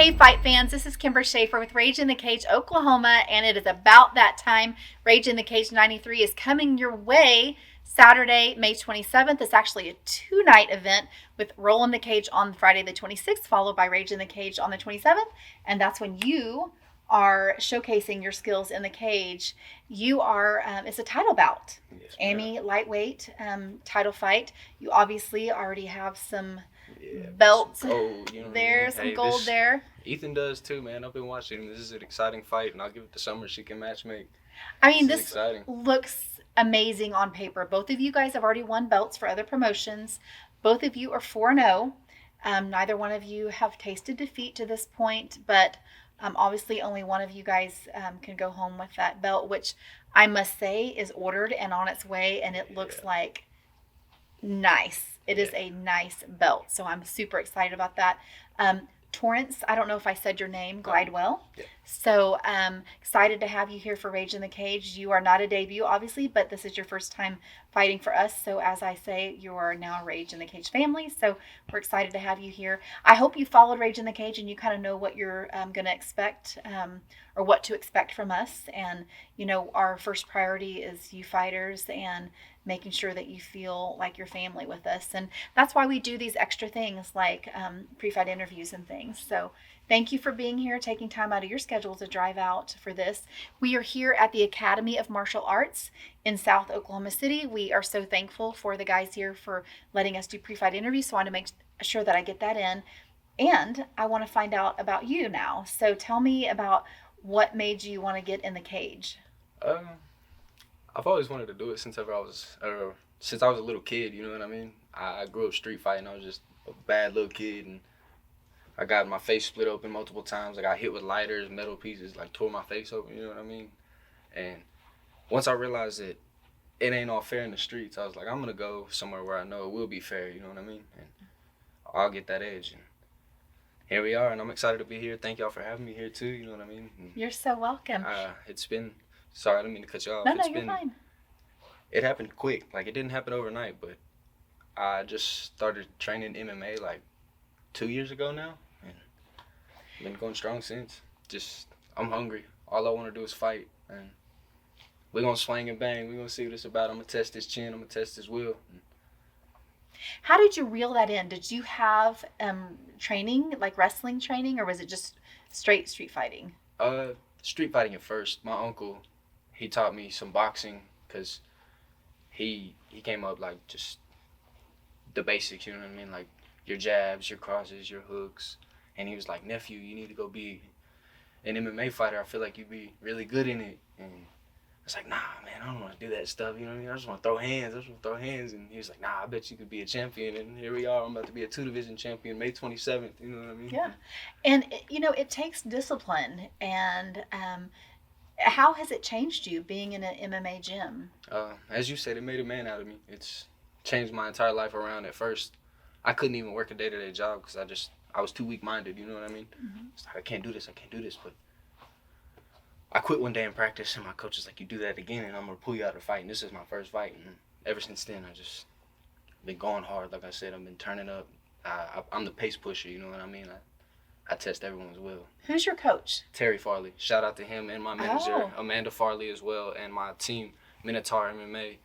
Hey, fight fans, this is Kimber Schaefer with Rage in the Cage, Oklahoma, and it is about that time. Rage in the Cage 93 is coming your way Saturday, May 27th. It's actually a two-night event with Roll in the Cage on Friday the 26th, followed by Rage in the Cage on the 27th, and that's when you are showcasing your skills in the cage. You are, it's a title bout. Yes, Amy lightweight title fight. You obviously already have some yeah, belts some gold, you know what I there, mean? some Hey, gold there. Ethan does too, man. I've been watching him. This is an exciting fight, and I'll give it to Summer. She can match make. I mean, This is this exciting. looks amazing on paper. Both of you guys have already won belts for other promotions. Both of you are 4-0. Neither one of you have tasted defeat to this point, but obviously only one of you guys can go home with that belt, which I must say is ordered and on its way, and it looks Yeah. like nice. It is Yeah. a nice belt, so I'm super excited about that. Torance, I don't know if I said your name, Glidewell. Yeah. So excited to have you here for Rage in the Cage. You are not a debut, obviously, but this is your first time fighting for us. So as I say, you are now Rage in the Cage family. So we're excited to have you here. I hope you followed Rage in the Cage and you kind of know what you're going to expect or what to expect from us. And, you know, our first priority is you fighters and making sure that you feel like your family with us. And that's why we do these extra things like pre-fight interviews and things. So thank you for being here, taking time out of your schedule to drive out for this. We are here at the Academy of Martial Arts in South Oklahoma City. We are so thankful for the guys here for letting us do pre-fight interviews. So I want to make sure that I get that in. And I want to find out about you now. So tell me about what made you want to get in the cage. Um, I've always wanted to do it since I was a little kid. You know what I mean? I grew up street fighting. I was just a bad little kid, and I got my face split open multiple times. I got hit with lighters, metal pieces, like tore my face open. You know what I mean? And once I realized that it ain't all fair in the streets, I was like, I'm gonna go somewhere where I know it will be fair. You know what I mean? And I'll get that edge. And here we are, and I'm excited to be here. Thank y'all for having me here too. You know what I mean? And, You're so welcome. it's been. Sorry, I didn't mean to cut you off. No, It's you're been. fine. It happened quick. Like, it didn't happen overnight, but I just started training MMA like 2 years ago now, and been going strong since. Just, I'm hungry. All I want to do is fight, and we're going to swing and bang. We're going to see what it's about. I'm going to test this chin. I'm going to test this will. How did you reel that in? Did you have training, like wrestling training, or was it just straight street fighting? Street fighting at first. My uncle, he taught me some boxing because he came up like just the basics, you know what I mean? Like your jabs, your crosses, your hooks. And he was like, nephew, you need to go be an MMA fighter. I feel like you'd be really good in it. And I was like, nah, man, I don't want to do that stuff. You know what I mean? I just want to throw hands. And he was like, nah, I bet you could be a champion. And here we are. I'm about to be a 2-division champion May 27th. You know what I mean? Yeah. And, you know, it takes discipline. And how has it changed you being in an MMA gym? As you said, it made a man out of me. It's changed my entire life around. At first, I couldn't even work a day-to-day job because I was too weak-minded, you know what I mean? Mm-hmm. It's like, I can't do this, but I quit one day in practice, and my coach is like, you do that again, and I'm going to pull you out of the fight, and this is my first fight, and ever since then, I just been going hard. Like I said, I've been turning up. I'm the pace pusher, you know what I mean? I test everyone's will. Who's your coach? Terry Farley. Shout out to him and my manager, Oh. Amanda Farley, as well, and my team, Minotaur MMA,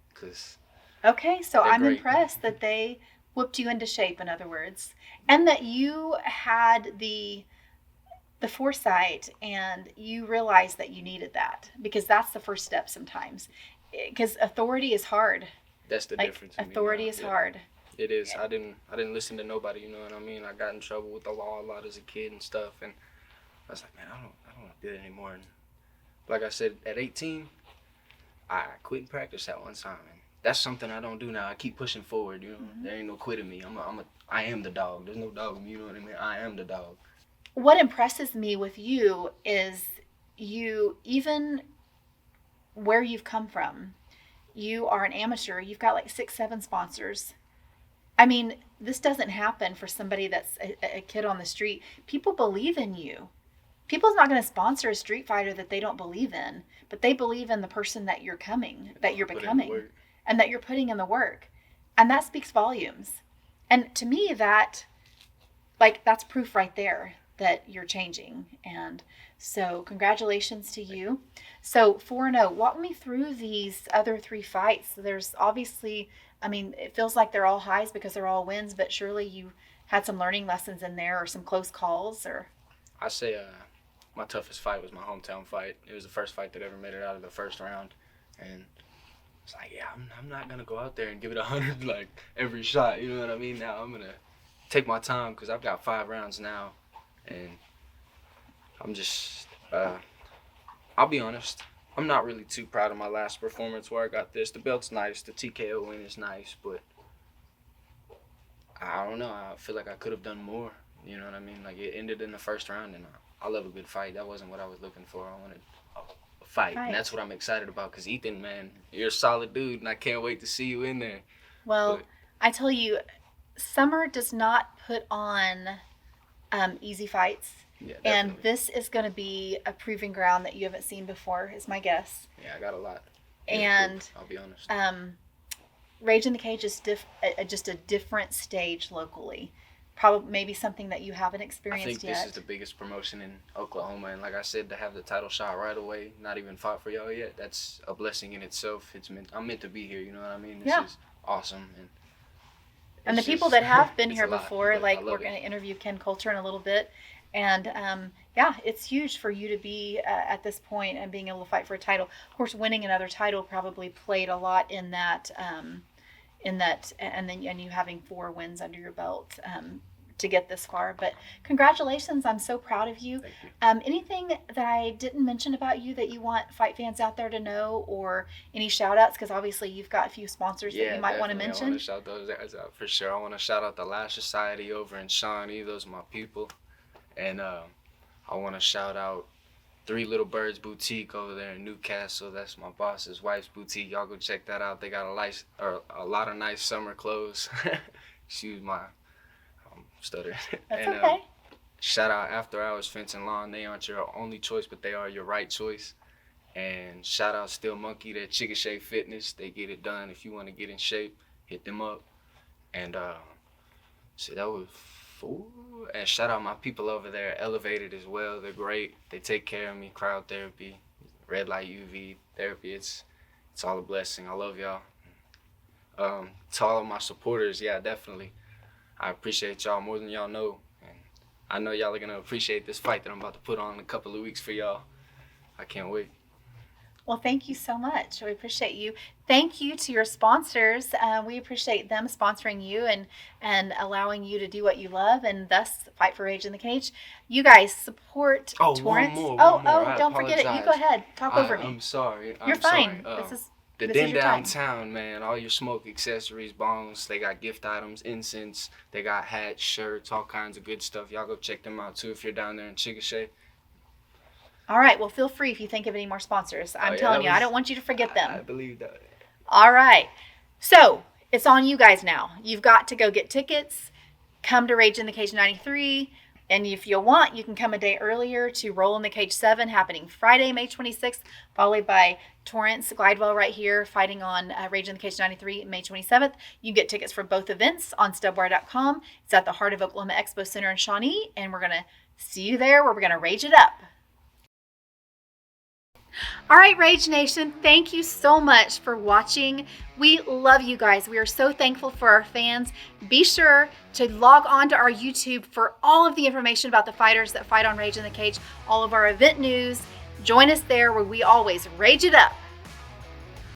because Okay, so they're I'm great. impressed that they whooped you into shape, in other words, and that you had the foresight and you realized that you needed that, because that's the first step sometimes. Because authority is hard. That's the Like difference. in me authority now. is Yeah. hard. It is. I didn't listen to nobody. You know what I mean? I got in trouble with the law a lot as a kid and stuff, and I was like, man, I don't want to do that anymore. And like I said, at 18, I quit practice at one time, and that's something I don't do now. I keep pushing forward. You know, there ain't no quitting me. I am the dog. There's no dog in me. You know what I mean? I am the dog. What impresses me with you is you, even where you've come from, you are an amateur. You've got like 6, 7 sponsors. I mean, this doesn't happen for somebody that's a kid on the street. People believe in you. People's not going to sponsor a street fighter that they don't believe in, but they believe in the person that you're becoming, and that you're putting in the work. And that speaks volumes. And to me, that's proof right there that you're changing. And so congratulations to you. So 4-0, walk me through these other 3 fights. There's obviously, I mean, it feels like they're all highs because they're all wins, but surely you had some learning lessons in there or some close calls. Or I say my toughest fight was my hometown fight. It was the first fight that ever made it out of the first round, and it's like, yeah, I'm not gonna go out there and give it 100 like every shot. You know what I mean? Now I'm gonna take my time because I've got 5 rounds now, and I'm just I'll be honest. I'm not really too proud of my last performance where I got this. The belt's nice. The TKO win is nice, but I don't know. I feel like I could have done more. You know what I mean? Like, it ended in the first round, and I love a good fight. That wasn't what I was looking for. I wanted a fight, and that's what I'm excited about. Because Ethan, man, you're a solid dude, and I can't wait to see you in there. Well, I tell you, Summer does not put on easy fights. Yeah, and this is going to be a proving ground that you haven't seen before, is my guess. Yeah, I got a lot. And I'll be honest. Rage in the Cage is just a different stage locally. Probably maybe something that you haven't experienced yet. I think this is the biggest promotion in Oklahoma, and like I said, to have the title shot right away, not even fought for y'all yet, that's a blessing in itself. I'm meant to be here. You know what I mean? This is awesome. And the people that have been here before, lot, like we're going to interview Ken Coulter in a little bit. And yeah, it's huge for you to be at this point and being able to fight for a title. Of course, winning another title probably played a lot in that, and you having 4 wins under your belt to get this far. But congratulations! I'm so proud of you. Thank you. Anything that I didn't mention about you that you want fight fans out there to know, or any shout outs? Because obviously you've got a few sponsors that you might want to mention. I want to shout those guys out for sure. I want to shout out the Lash Society over in Shawnee. Those are my people. And I want to shout out 3 Little Birds Boutique over there in Newcastle. That's my boss's wife's boutique. Y'all go check that out. They got a lot of nice summer clothes. Excuse my stutter. That's and, okay. Shout out After Hours Fence and Lawn. They aren't your only choice, but they are your right choice. And shout out Still Monkey, that Chicken Shape Fitness. They get it done. If you want to get in shape, hit them up. And so that was 4. And shout out my people over there, Elevated as well. They're great. They take care of me. Crowd therapy, red light UV therapy. It's all a blessing. I love y'all. To all of my supporters, yeah, definitely. I appreciate y'all more than y'all know. And I know y'all are going to appreciate this fight that I'm about to put on in a couple of weeks for y'all. I can't wait. Well, thank you so much. We appreciate you. Thank you to your sponsors. We appreciate them sponsoring you and allowing you to do what you love, and thus fight for Rage in the Cage. You guys support Torance. One more. Don't forget it. You go ahead. Talk over me. I'm sorry. You're fine. The Den downtown, man. All your smoke accessories, bongs. They got gift items, incense. They got hats, shirts, all kinds of good stuff. Y'all go check them out too if you're down there in Chickasha. All right. Well, feel free if you think of any more sponsors. I'm telling you, I don't want you to forget them. I believe that. All right. So it's on you guys now. You've got to go get tickets. Come to Rage in the Cage 93. And if you want, you can come a day earlier to Roll in the Cage 7, happening Friday, May 26th, followed by Torance, Glidewell right here, fighting on Rage in the Cage 93, May 27th. You can get tickets for both events on stubwire.com. It's at the heart of Oklahoma Expo Center in Shawnee, and we're going to see you there where we're going to rage it up. All right, Rage Nation, thank you so much for watching. We love you guys. We are so thankful for our fans. Be sure to log on to our YouTube for all of the information about the fighters that fight on Rage in the Cage, all of our event news. Join us there where we always rage it up.